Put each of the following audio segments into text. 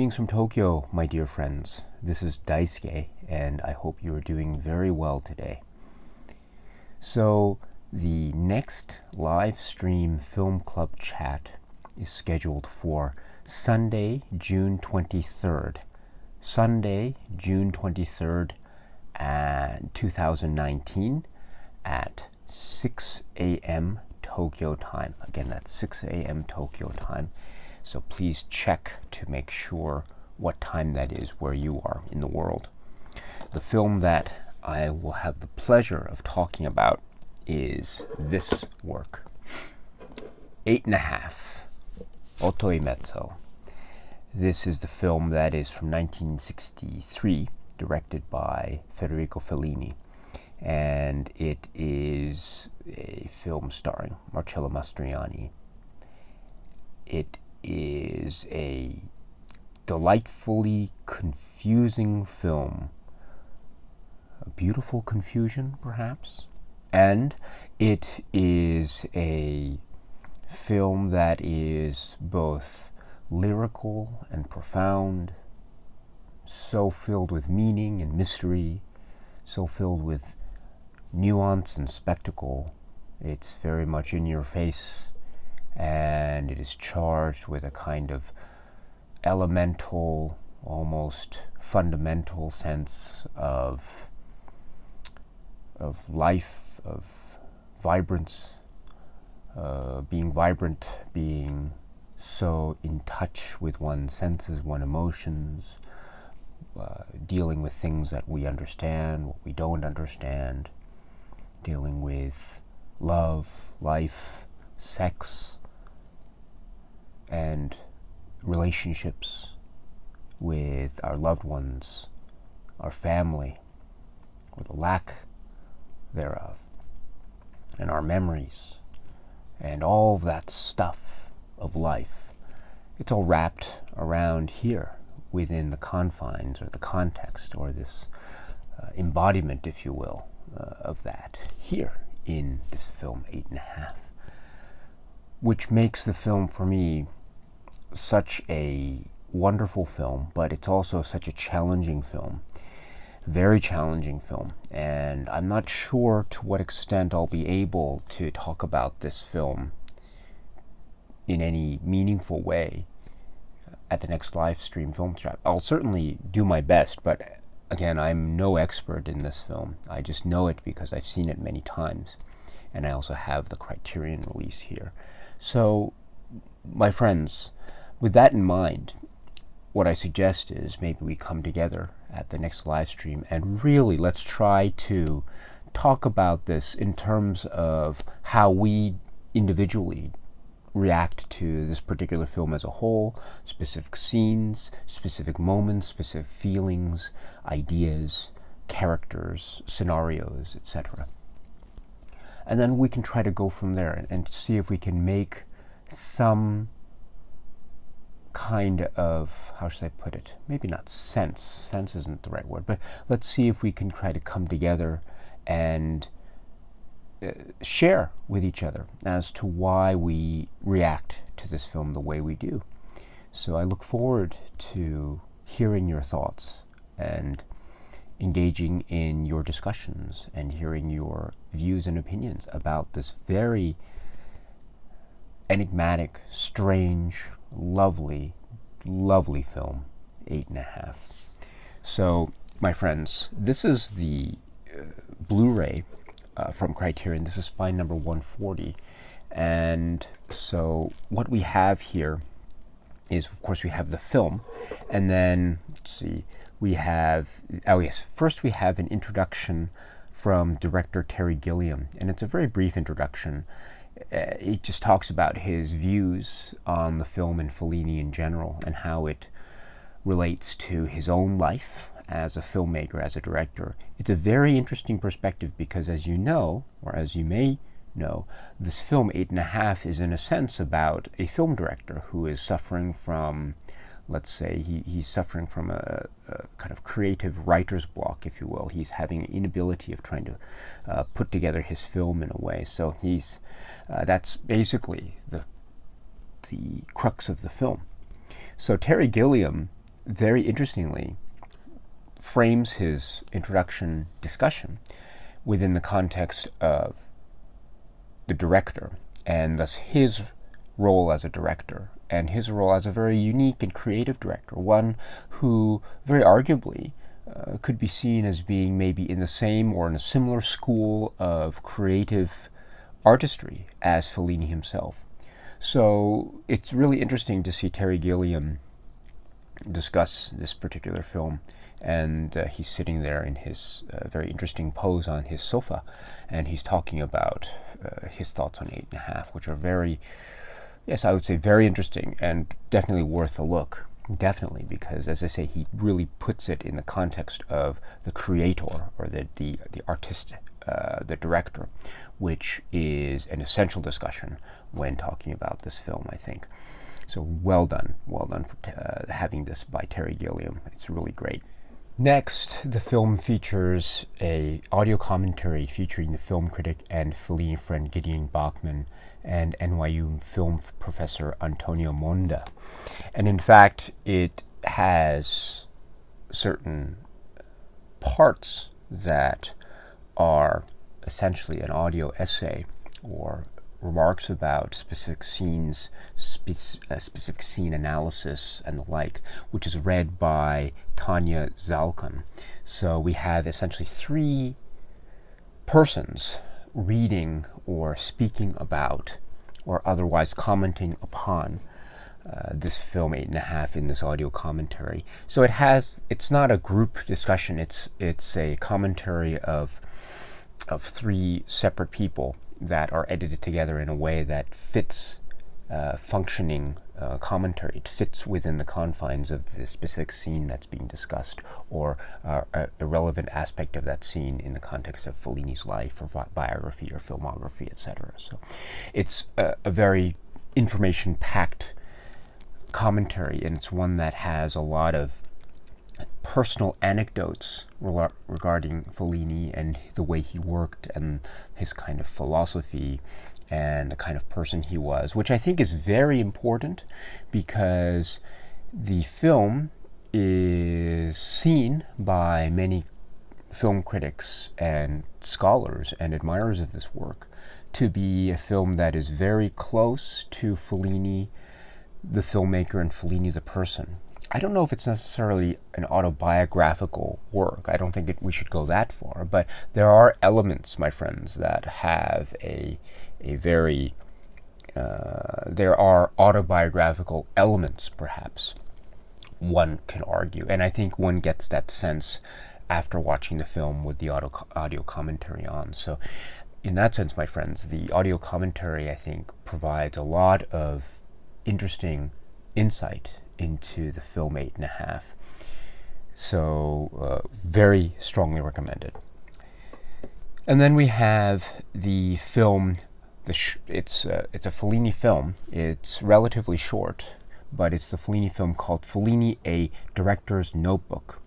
Greetings from Tokyo, my dear friends. This is Daisuke, and I hope you are doing very well today. So, the next live stream film club chat is scheduled for Sunday, June 23rd. Sunday, June 23rd, 2019 at 6 a.m. Tokyo time. Again, that's 6 a.m. Tokyo time. So please check to make sure what time that is where you are in the world. The film that I will have the pleasure of talking about is this work, 8.5, Otoi Mezzo. This is the film that is from 1963, directed by Federico Fellini. And it is a film starring Marcello Mastroianni. It is a delightfully confusing film. A beautiful confusion, perhaps. And it is a film that is both lyrical and profound, so filled with meaning and mystery, so filled with nuance and spectacle. It's very much in your face, and it is charged with a kind of elemental, almost fundamental sense of life, of vibrance, being vibrant, being so in touch with one's senses, one's emotions, dealing with things that we understand, what we don't understand, dealing with love, life, sex, and relationships with our loved ones, our family, or the lack thereof, and our memories, and all of that stuff of life. It's all wrapped around here within the confines or the context or this embodiment, if you will, of that here in this film 8.5, which makes the film for me such a wonderful film, but it's also such a challenging film, very challenging film. And I'm not sure to what extent I'll be able to talk about this film in any meaningful way at the next live stream film chat. I'll certainly do my best, but again, I'm no expert in this film. I just know it because I've seen it many times, and I also have the Criterion release here. So, my friends, with that in mind, what I suggest is maybe we come together at the next live stream and really let's try to talk about this in terms of how we individually react to this particular film as a whole, specific scenes, specific moments, specific feelings, ideas, characters, scenarios, etc. And then we can try to go from there and see if we can make some kind of, how should I put it, maybe not sense isn't the right word, but let's see if we can try to come together and share with each other as to why we react to this film the way we do. So I look forward to hearing your thoughts and engaging in your discussions and hearing your views and opinions about this very enigmatic, strange, lovely film, 8.5. So, my friends, this is the Blu-ray from Criterion. This is spine number 140. And so what we have here is, of course, we have the film. And then, let's see, we have, first we have an introduction from director Terry Gilliam. And it's a very brief introduction. He just talks about his views on the film and Fellini in general and how it relates to his own life as a filmmaker, as a director. It's a very interesting perspective because, as you know, or as you may know, this film 8.5 is in a sense about a film director who is suffering from, let's say, he's suffering from a kind of creative writer's block, if you will. He's having an inability of trying to put together his film in a way. So he's that's basically the crux of the film. So Terry Gilliam very interestingly frames his introduction discussion within the context of the director, and thus his role as a director, and his role as a very unique and creative director, one who very arguably could be seen as being maybe in the same or in a similar school of creative artistry as Fellini himself. So it's really interesting to see Terry Gilliam discuss this particular film, and he's sitting there in his very interesting pose on his sofa, and he's talking about his thoughts on 8.5, which are very, yes, I would say very interesting and definitely worth a look. Definitely, because as I say, he really puts it in the context of the creator, or the artist, the director, which is an essential discussion when talking about this film, I think. So well done for having this by Terry Gilliam. It's really great. Next, the film features a audio commentary featuring the film critic and Fellini friend Gideon Bachman and NYU film professor Antonio Monda. And in fact, it has certain parts that are essentially an audio essay or remarks about specific scenes, specific scene analysis and the like, which is read by Tanya Zalkan. So we have essentially three persons reading or speaking about or otherwise commenting upon this film 8.5 in this audio commentary. So it's not a group discussion, it's a commentary of three separate people that are edited together in a way that fits functioning commentary. It fits within the confines of the specific scene that's being discussed, or a relevant aspect of that scene in the context of Fellini's life or biography or filmography, etc. So it's a very information-packed commentary, and it's one that has a lot of personal anecdotes regarding Fellini and the way he worked and his kind of philosophy and the kind of person he was, which I think is very important because the film is seen by many film critics and scholars and admirers of this work to be a film that is very close to Fellini, the filmmaker, and Fellini, the person. I don't know if it's necessarily an autobiographical work. I don't think we should go that far, but there are elements, my friends, that have a very, there are autobiographical elements, perhaps, one can argue. And I think one gets that sense after watching the film with the audio commentary on. So in that sense, my friends, the audio commentary, I think, provides a lot of interesting insight into the film 8.5. So very strongly recommended. And then we have the film. It's a Fellini film. It's relatively short, but it's the Fellini film called Fellini: A Director's Notebook.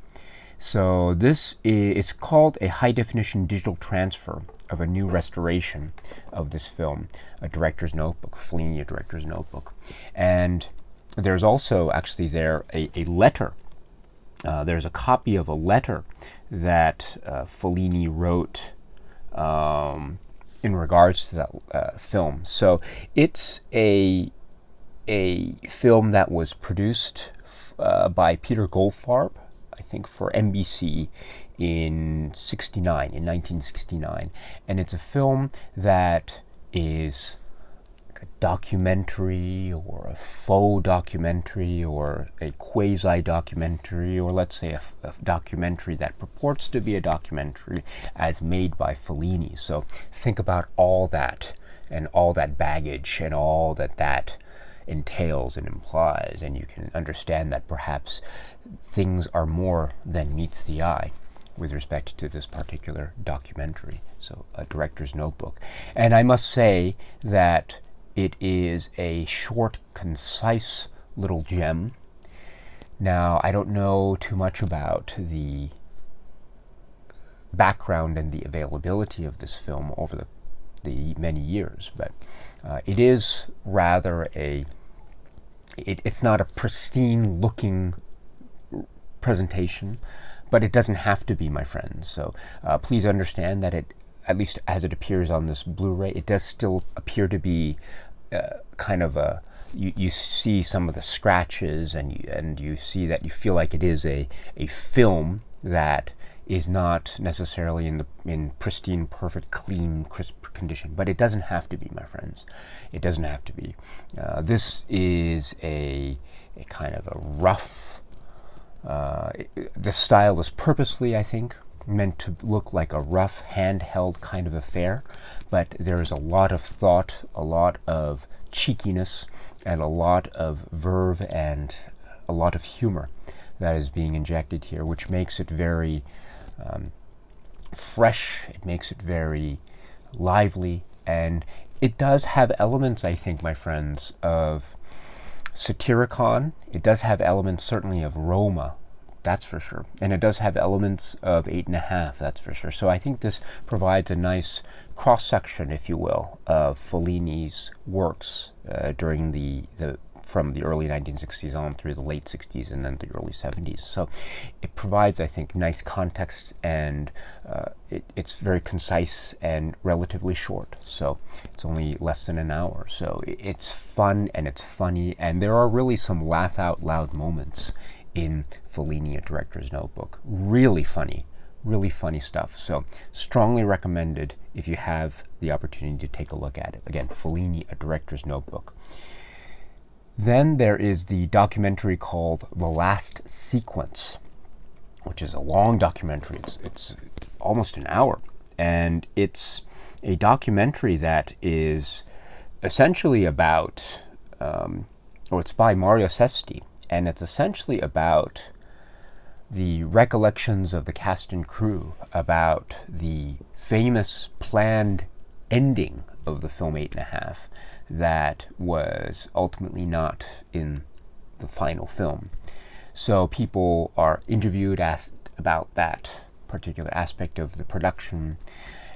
So this is called a high-definition digital transfer of a new restoration of this film, a director's notebook, Fellini: A Director's Notebook. And there's also actually there a letter. There's a copy of a letter that Fellini wrote in regards to that film. So it's a film that was produced by Peter Goldfarb, I think, for NBC in 1969. And it's a film that is a documentary or a faux documentary or a quasi-documentary, or let's say a documentary that purports to be a documentary as made by Fellini. So think about all that and all that baggage and all that entails and implies, and you can understand that perhaps things are more than meets the eye with respect to this particular documentary. So a director's notebook. And I must say that it is a short, concise little gem. Now, I don't know too much about the background and the availability of this film over the many years, but it is rather it's not a pristine looking presentation, but it doesn't have to be, my friends. So please understand that it, at least as it appears on this Blu-ray, it does still appear to be kind of a, you see some of the scratches, and you see that you feel like it is a film that is not necessarily in pristine, perfect, clean, crisp condition. But it doesn't have to be, my friends. It doesn't have to be. This is a kind of a rough, the style is purposely, I think, meant to look like a rough, handheld kind of affair, but there is a lot of thought, a lot of cheekiness, and a lot of verve, and a lot of humor that is being injected here, which makes it very fresh. It makes it very lively, and it does have elements, I think, my friends, of Satyricon. It does have elements, certainly, of Roma, that's for sure, and it does have elements of 8½, that's for sure. So I think this provides a nice cross-section, if you will, of Fellini's works during from the early 1960s on through the late 60s and then the early 70s. So it provides, I think, nice context, and it's very concise and relatively short. So it's only less than an hour. So it's fun and it's funny, and there are really some laugh out loud moments in Fellini, A Director's Notebook. Really funny stuff. So strongly recommended if you have the opportunity to take a look at it. Again, Fellini, A Director's Notebook. Then there is the documentary called The Last Sequence, which is a long documentary. It's almost an hour, and it's a documentary that is essentially about, it's by Mario Sesti, and it's essentially about the recollections of the cast and crew about the famous planned ending of the film 8½, that was ultimately not in the final film. So people are interviewed, asked about that particular aspect of the production,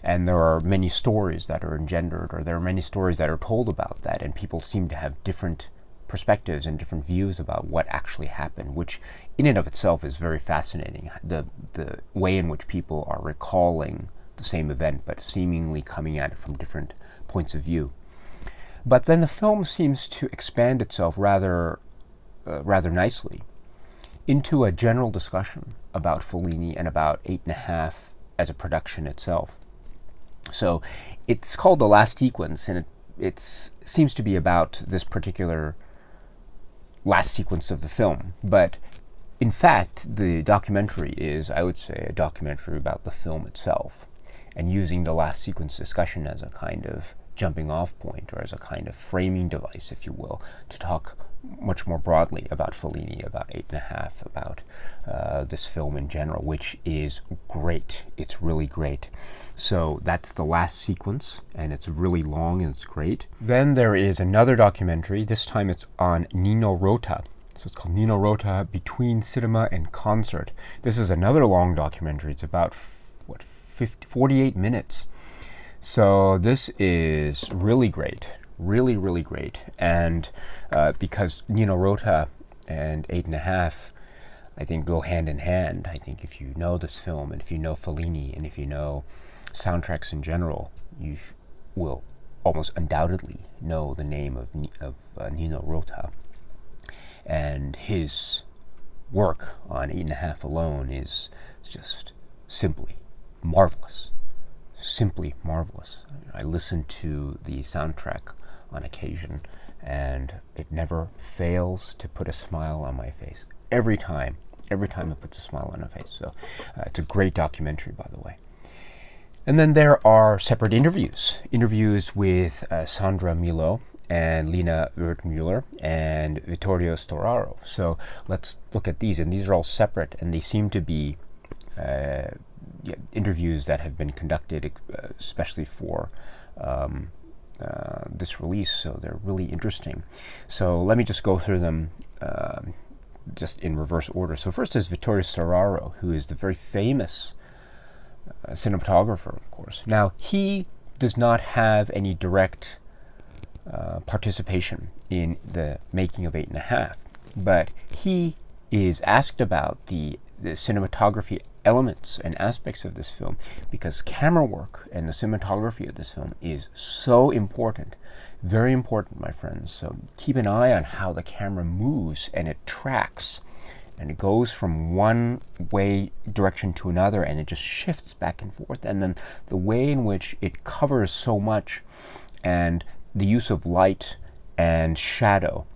and there are many stories that are engendered, or there are many stories that are told about that, and people seem to have different perspectives and different views about what actually happened, which in and of itself is very fascinating. The way in which people are recalling the same event, but seemingly coming at it from different points of view. But then the film seems to expand itself rather nicely into a general discussion about Fellini and about 8½, as a production itself. So it's called The Last Sequence, and it seems to be about this particular last sequence of the film. But in fact, the documentary is, I would say, a documentary about the film itself, and using the last sequence discussion as a kind of jumping off point, or as a kind of framing device, if you will, to talk much more broadly about Fellini, about 8½, about this film in general, which is great. It's really great. So that's The Last Sequence, and it's really long and it's great. Then there is another documentary. This time it's on Nino Rota. So it's called Nino Rota, Between Cinema and Concert. This is another long documentary. It's about 48 minutes. So this is really great, really great. And because Nino Rota and 8½, I think, go hand in hand. I think if you know this film, and if you know Fellini, and if you know soundtracks in general, you will almost undoubtedly know the name of Nino Rota. And his work on 8½, alone is just simply marvelous. Simply marvelous. I listen to the soundtrack on occasion, and it never fails to put a smile on my face. Every time it puts a smile on my face. So it's a great documentary, by the way. And then there are separate interviews with Sandra Milo and Lina Wertmüller and Vittorio Storaro. So let's look at these, and these are all separate, and they seem to be interviews that have been conducted especially for this release, so they're really interesting. So let me just go through them just in reverse order. So first is Vittorio Storaro, who is the very famous cinematographer, of course. Now, he does not have any direct participation in the making of 8½, but he is asked about the cinematography elements and aspects of this film, because camera work and the cinematography of this film is so important, very important, my friends. So keep an eye on how the camera moves, and it tracks, and it goes from one way direction to another, and it just shifts back and forth. And then the way in which it covers so much, and the use of light and shadow,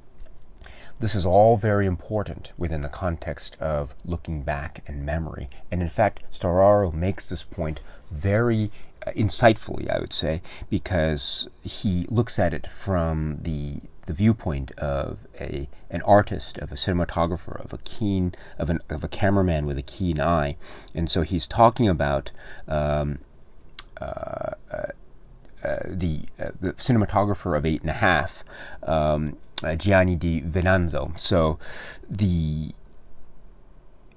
this is all very important within the context of looking back and memory. And in fact, Storaro makes this point very insightfully, I would say, because he looks at it from the viewpoint of an artist, of a cinematographer, of a cameraman with a keen eye. And so he's talking about the cinematographer of 8.5, Gianni di Venanzo. So the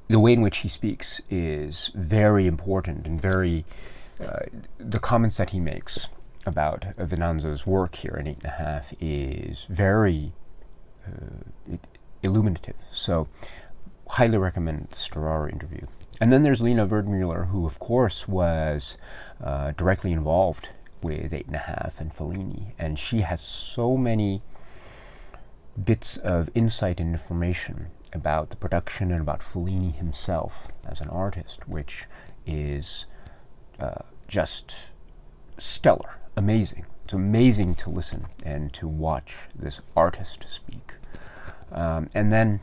way in which he speaks is very important, and very the comments that he makes about Venanzo's work here in 8.5 is very illuminative. So highly recommend the Storaro interview. And then there's Lina Wertmüller, who of course was directly involved with 8.5 and Fellini, and she has so many bits of insight and information about the production and about Fellini himself as an artist, which is just stellar, amazing. It's amazing to listen and to watch this artist speak. And then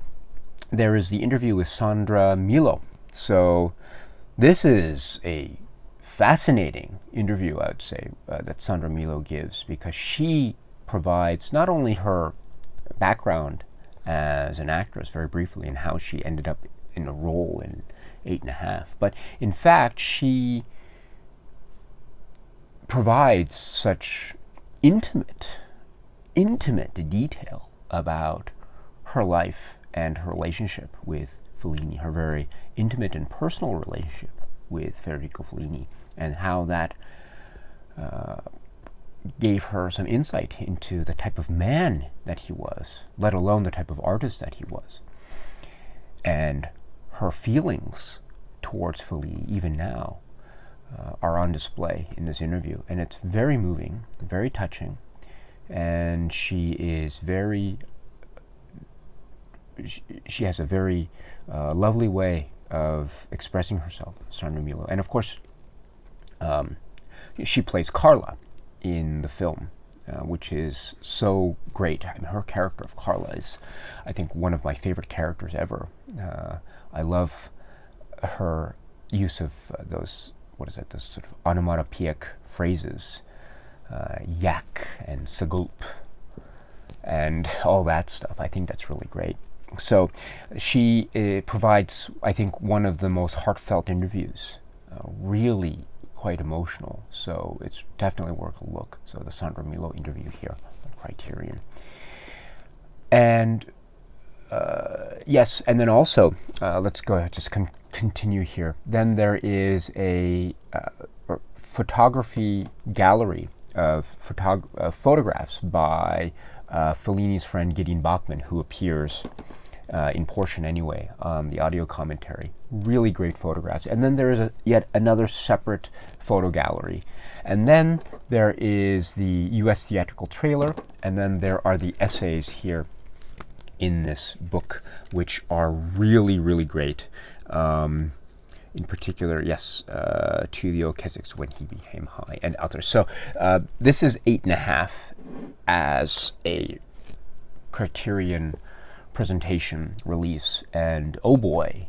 there is the interview with Sandra Milo. So this is a fascinating interview, I would say, that Sandra Milo gives, because she provides not only her background as an actress very briefly, and how she ended up in a role in 8.5, but in fact she provides such intimate detail about her life and her relationship with Fellini, her very intimate and personal relationship with Federico Fellini, and how that gave her some insight into the type of man that he was, let alone the type of artist that he was. And her feelings towards Fellini, even now, are on display in this interview. And it's very moving, very touching, and she has a very lovely way of expressing herself, Sandra Milo. And of course, she plays Carla in the film, which is so great. I mean, her character of Carla is, I think, one of my favorite characters ever. I love her use of those sort of onomatopoeic phrases, yak and sagulp, and all that stuff. I think that's really great. So she provides, I think, one of the most heartfelt interviews, really quite emotional. So it's definitely worth a look. So the Sandra Milo interview here on Criterion. And yes, and then also, let's go just continue here. Then there is a photography gallery of photographs by Fellini's friend Gideon Bachmann, who appears in portion anyway on the audio commentary. Really great photographs. And then there is yet another separate photo gallery. And then there is the US theatrical trailer, and then there are the essays here in this book, which are really, really great. In particular, yes, Tullio Keswick's When He Became High, and others. So this is 8.5 as a Criterion presentation release, and oh boy,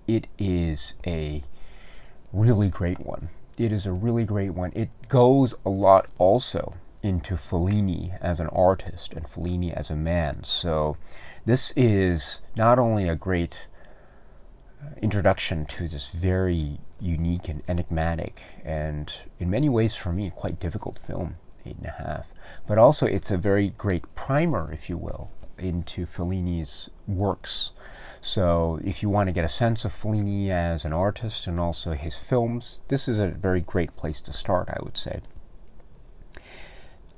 it is a really great one. It is a really great one. It goes a lot also into Fellini as an artist and Fellini as a man. So this is not only a great introduction to this very unique and enigmatic, and in many ways for me quite difficult film, 8.5, but also it's a very great primer, if you will, into Fellini's works. So if you want to get a sense of Fellini as an artist and also his films, this is a very great place to start, I would say.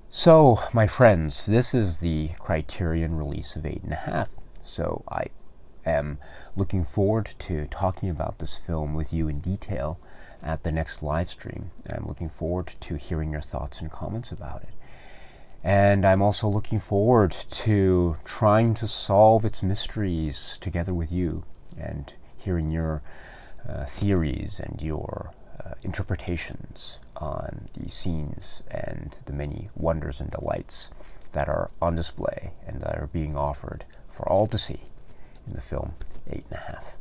So, my friends, this is the Criterion release of 8.5. So I am looking forward to talking about this film with you in detail at the next live stream. I'm looking forward to hearing your thoughts and comments about it. And I'm also looking forward to trying to solve its mysteries together with you and hearing your theories and your interpretations on the scenes and the many wonders and delights that are on display and that are being offered for all to see in the film 8½.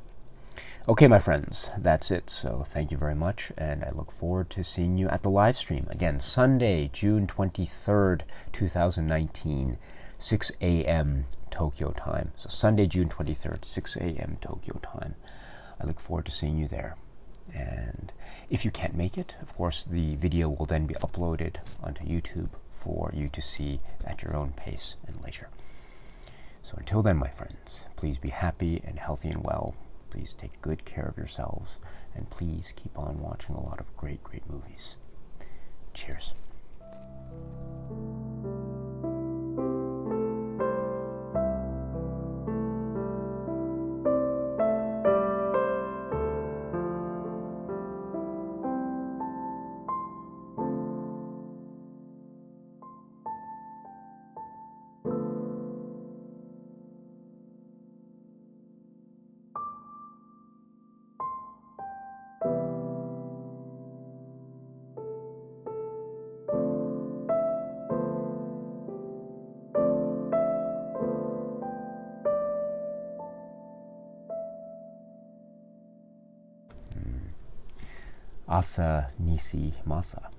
Okay, my friends, that's it. So thank you very much, and I look forward to seeing you at the live stream. Again, Sunday, June 23rd, 2019, 6 a.m. Tokyo time. So Sunday, June 23rd, 6 a.m. Tokyo time. I look forward to seeing you there. And if you can't make it, of course, the video will then be uploaded onto YouTube for you to see at your own pace and leisure. So until then, my friends, please be happy and healthy and well. Please take good care of yourselves, and please keep on watching a lot of great, great movies. Cheers. Asa Nishimasa.